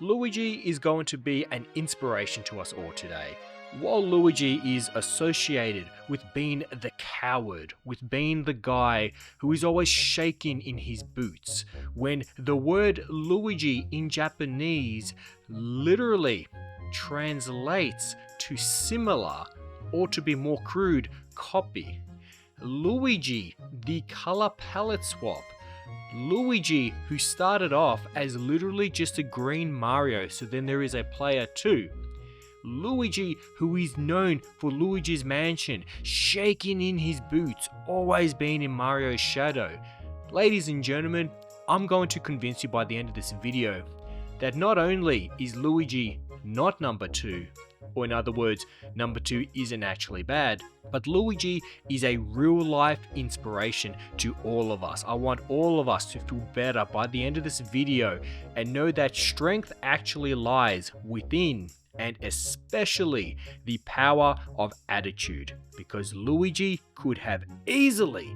Luigi is going to be an inspiration to us all today. While Luigi is associated with being the coward, with being the guy who is always shaking in his boots, when the word Luigi in Japanese literally translates to similar, or to be more crude, copy. Luigi, the color palette swap. Luigi, who started off as literally just a green Mario, so then there is a player 2. Luigi, who is known for Luigi's Mansion, shaking in his boots, always being in Mario's shadow. Ladies and gentlemen, I'm going to convince you by the end of this video that not only is Luigi not number 2, or in other words, number 2 isn't actually bad, but Luigi is a real life inspiration to all of us. I want all of us to feel better by the end of this video and know that strength actually lies within, and especially the power of attitude, because Luigi could have easily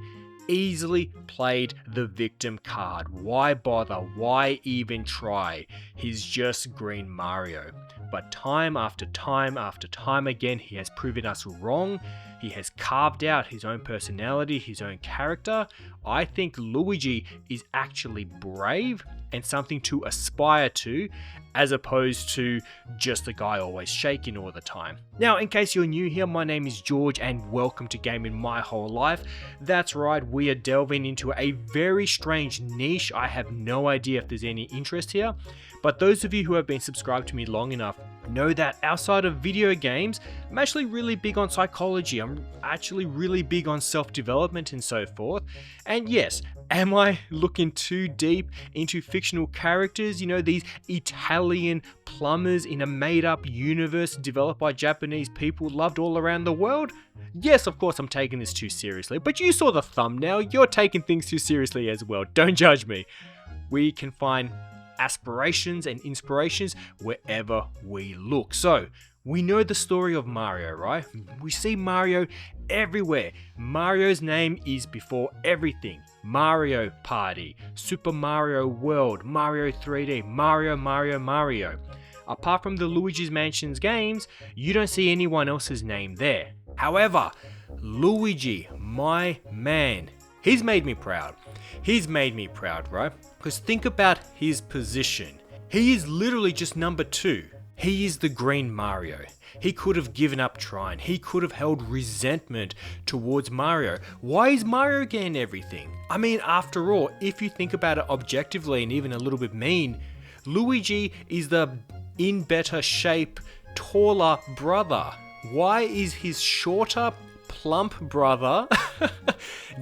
played the victim card. Why bother? Why even try? He's just green Mario. But time after time after time again, he has proven us wrong. He has carved out his own personality, his own character. I think Luigi is actually brave and something to aspire to, as opposed to just a guy always shaking all the time. Now, in case you're new here, my name is George and welcome to Gaming My Whole Life. That's right, we are delving into a very strange niche. I have no idea if there's any interest here, but those of you who have been subscribed to me long enough know that outside of video games, I'm actually really big on psychology. I'm actually really big on self-development and so forth. And yes, am I looking too deep into fictional characters? You know, these Italian plumbers in a made-up universe developed by Japanese people loved all around the world? Yes, of course I'm taking this too seriously, but you saw the thumbnail. You're taking things too seriously as well. Don't judge me. We can find aspirations and inspirations wherever we look. So we know the story of Mario, right? We see Mario everywhere. Mario's name is before everything. Mario Party, Super Mario World, Mario 3D, Mario. Apart from the Luigi's Mansions games, you don't see anyone else's name there. However, Luigi, my man, he's made me proud. He's made me proud, right? Because think about his position. He is literally just number 2. He is the green Mario. He could have given up trying. He could have held resentment towards Mario. Why is Mario getting everything? I mean, after all, if you think about it objectively and even a little bit mean, Luigi is the in better shape, taller brother. Why is his shorter, plump brother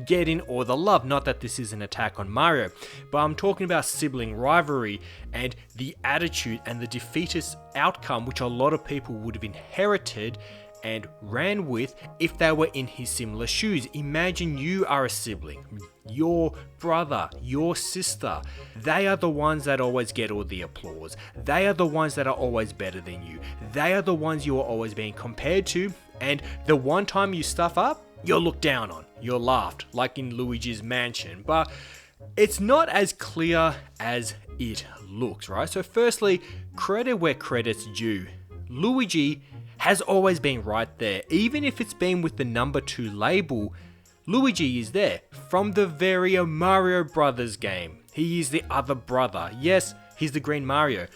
getting all the love? Not that this is an attack on Mario, but I'm talking about sibling rivalry and the attitude and the defeatist outcome which a lot of people would have inherited and ran with if they were in his similar shoes. Imagine you are a sibling, your brother, your sister. They are the ones that always get all the applause. They are the ones that are always better than you. They are the ones you are always being compared to. And the one time you stuff up, you're looked down on. You're laughed, like in Luigi's Mansion. But it's not as clear as it looks, right? So firstly, credit where credit's due. Luigi has always been right there. Even if it's been with the number 2 label, Luigi is there. From the very Mario Brothers game, he is the other brother. Yes, he's the green Mario,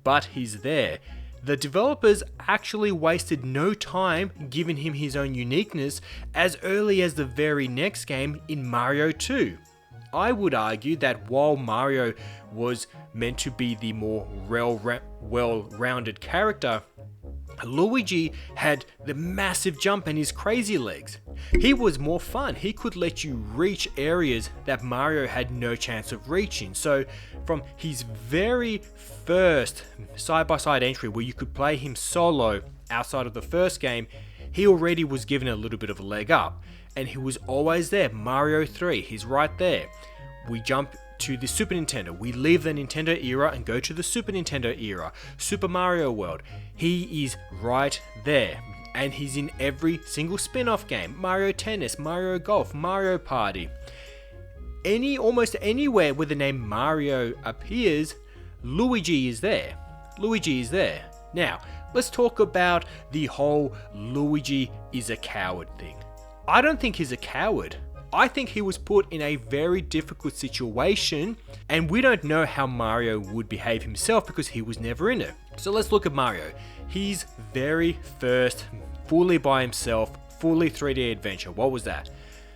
but he's there. The developers actually wasted no time giving him his own uniqueness as early as the very next game in Mario 2. I would argue that while Mario was meant to be the more well-rounded character, Luigi had the massive jump and his crazy legs. He was more fun. He could let you reach areas that Mario had no chance of reaching. So from his very first side-by-side entry where you could play him solo outside of the first game, he already was given a little bit of a leg up. And he was always there. Mario 3, he's right there. We jump to the Super Nintendo. We leave the Nintendo era and go to the Super Nintendo era. Super Mario World. He is right there. And he's in every single spin-off game. Mario Tennis, Mario Golf, Mario Party. Almost anywhere where the name Mario appears, Luigi is there. Luigi is there. Now, let's talk about the whole Luigi is a coward thing. I don't think he's a coward. I think he was put in a very difficult situation, and we don't know how Mario would behave himself because he was never in it. So let's look at Mario. His very first fully by himself, fully 3D adventure. What was that?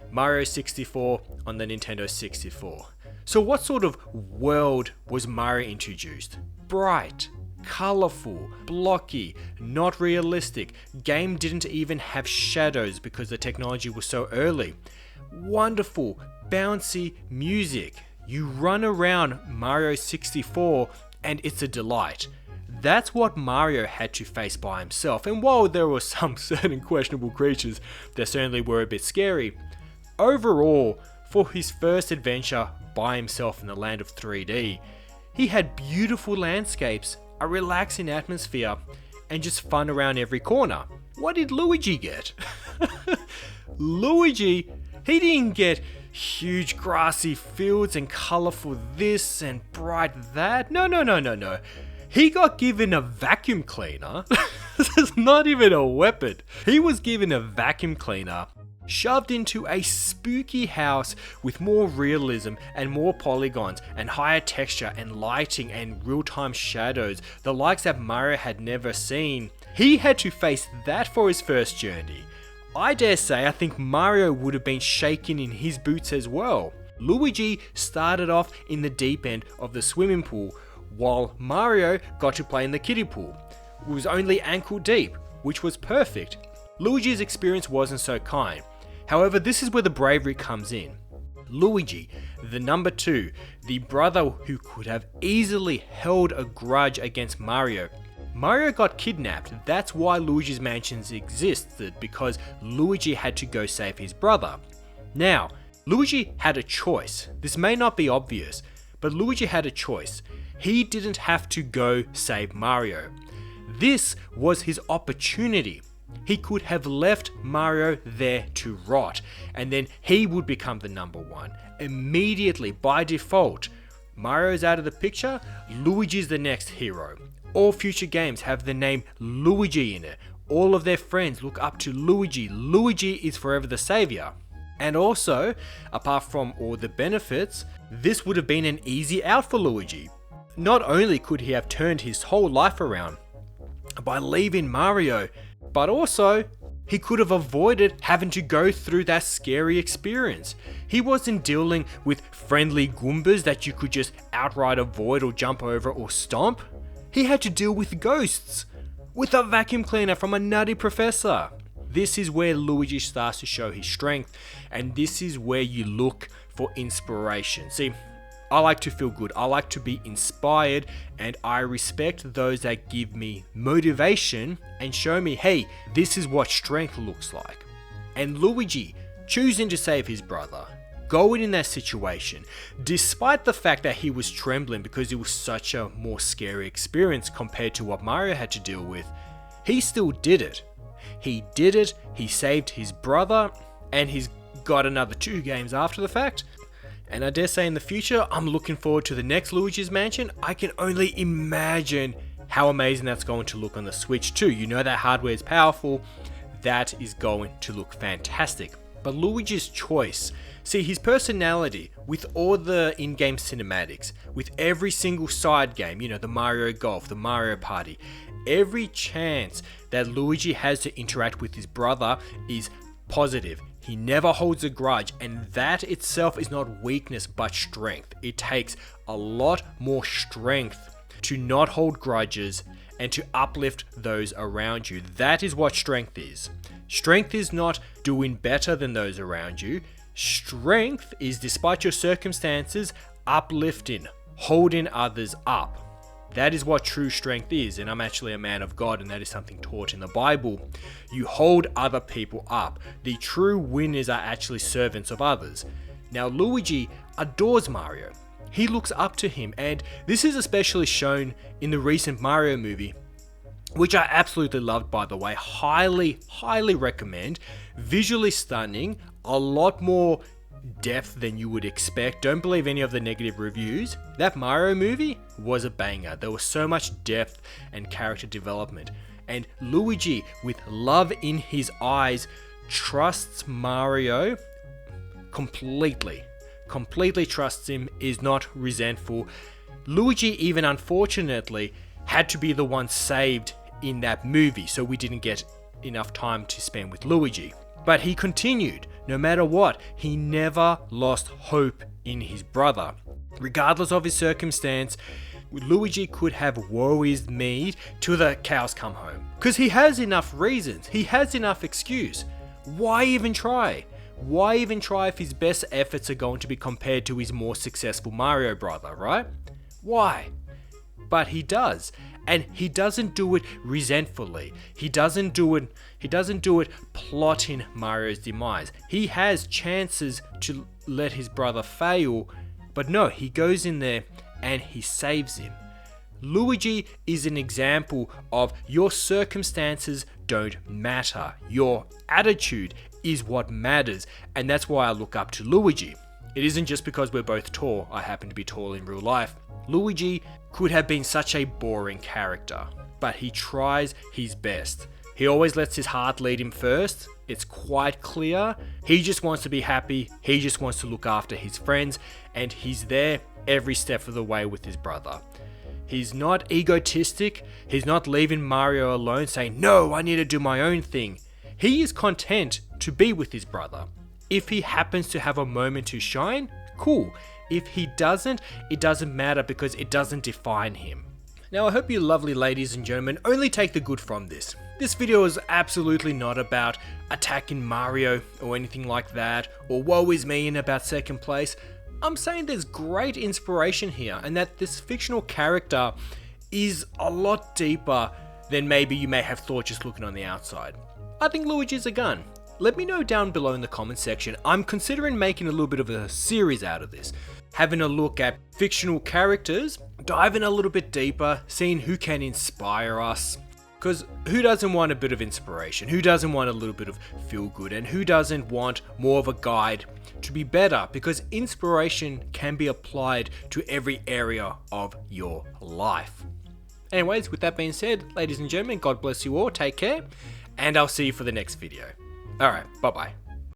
Mario 64 on the Nintendo 64. So what sort of world was Mario introduced? Bright, colorful, blocky, not realistic. Game didn't even have shadows because the technology was so early. Wonderful, bouncy music. You run around Mario 64 and it's a delight. That's what Mario had to face by himself, and while there were some certain questionable creatures that certainly were a bit scary, overall, for his first adventure by himself in the land of 3D, he had beautiful landscapes, a relaxing atmosphere, and just fun around every corner. What did Luigi get? Luigi, he didn't get huge grassy fields and colorful this and bright that. No. He got given a vacuum cleaner. This is not even a weapon. He was given a vacuum cleaner, shoved into a spooky house with more realism and more polygons and higher texture and lighting and real-time shadows, the likes that Mario had never seen. He had to face that for his first journey. I dare say I think Mario would have been shaking in his boots as well. Luigi started off in the deep end of the swimming pool, while Mario got to play in the kiddie pool. It was only ankle deep, which was perfect. Luigi's experience wasn't so kind. However, this is where the bravery comes in. Luigi, the number 2, the brother who could have easily held a grudge against Mario. Mario got kidnapped. That's why Luigi's Mansions existed, because Luigi had to go save his brother. Now, Luigi had a choice. This may not be obvious, but Luigi had a choice. He didn't have to go save Mario. This was his opportunity. He could have left Mario there to rot, and then he would become the number 1. Immediately, by default, Mario's out of the picture, Luigi's the next hero. All future games have the name Luigi in it. All of their friends look up to Luigi. Luigi is forever the savior. And also, apart from all the benefits, this would have been an easy out for Luigi. Not only could he have turned his whole life around by leaving Mario, but also he could have avoided having to go through that scary experience. He wasn't dealing with friendly Goombas that you could just outright avoid or jump over or stomp. He had to deal with ghosts, with a vacuum cleaner from a nutty professor. This is where Luigi starts to show his strength, and this is where you look for inspiration. See, I like to feel good, I like to be inspired, and I respect those that give me motivation and show me, hey, this is what strength looks like. And Luigi, choosing to save his brother, going in that situation, despite the fact that he was trembling because it was such a more scary experience compared to what Mario had to deal with, he still did it. He did it, he saved his brother, and he's got another 2 games after the fact. And I dare say in the future, I'm looking forward to the next Luigi's Mansion. I can only imagine how amazing that's going to look on the Switch too. You know that hardware is powerful. That is going to look fantastic. But Luigi's choice, see his personality with all the in-game cinematics, with every single side game, you know, the Mario Golf, the Mario Party, every chance that Luigi has to interact with his brother is positive. He never holds a grudge, and that itself is not weakness but strength. It takes a lot more strength to not hold grudges and to uplift those around you. That is what strength is. Strength is not doing better than those around you. Strength is, despite your circumstances, uplifting, holding others up. That is what true strength is, and I'm actually a man of God, and that is something taught in the Bible. You hold other people up. The true winners are actually servants of others. Now, Luigi adores Mario. He looks up to him, and this is especially shown in the recent Mario movie, which I absolutely loved, by the way. Highly recommend. Visually stunning, a lot more depth than you would expect. Don't believe any of the negative reviews. That Mario movie was a banger. There was so much depth and character development. And Luigi, with love in his eyes, trusts Mario completely. Completely trusts him, is not resentful. Luigi, even unfortunately, had to be the one saved in that movie, so we didn't get enough time to spend with Luigi. But he continued, no matter what. He never lost hope in his brother. Regardless of his circumstance, Luigi could have woe is me till the cows come home. Because he has enough reasons, he has enough excuse. Why even try? Why even try if his best efforts are going to be compared to his more successful Mario brother, right? Why? But he does. And he doesn't do it resentfully. He doesn't do it plotting Mario's demise. He has chances to let his brother fail, but no, he goes in there and he saves him. Luigi is an example of your circumstances don't matter. Your attitude is what matters, and that's why I look up to Luigi. It isn't just because we're both tall. I happen to be tall in real life. Luigi could have been such a boring character, but he tries his best. He always lets his heart lead him first. It's quite clear. He just wants to be happy. He just wants to look after his friends, and he's there every step of the way with his brother. He's not egotistic. He's not leaving Mario alone saying, "No, I need to do my own thing." He is content to be with his brother. If he happens to have a moment to shine, cool. If he doesn't, it doesn't matter because it doesn't define him. Now, I hope you lovely ladies and gentlemen only take the good from this. This video is absolutely not about attacking Mario or anything like that, or woe is me in about second place. I'm saying there's great inspiration here, and that this fictional character is a lot deeper than maybe you may have thought just looking on the outside. I think Luigi's a gun. Let me know down below in the comment section. I'm considering making a little bit of a series out of this. Having a look at fictional characters, diving a little bit deeper, seeing who can inspire us. Because who doesn't want a bit of inspiration? Who doesn't want a little bit of feel good? And who doesn't want more of a guide to be better? Because inspiration can be applied to every area of your life. Anyways, with that being said, ladies and gentlemen, God bless you all, take care, and I'll see you for the next video. Alright, bye bye.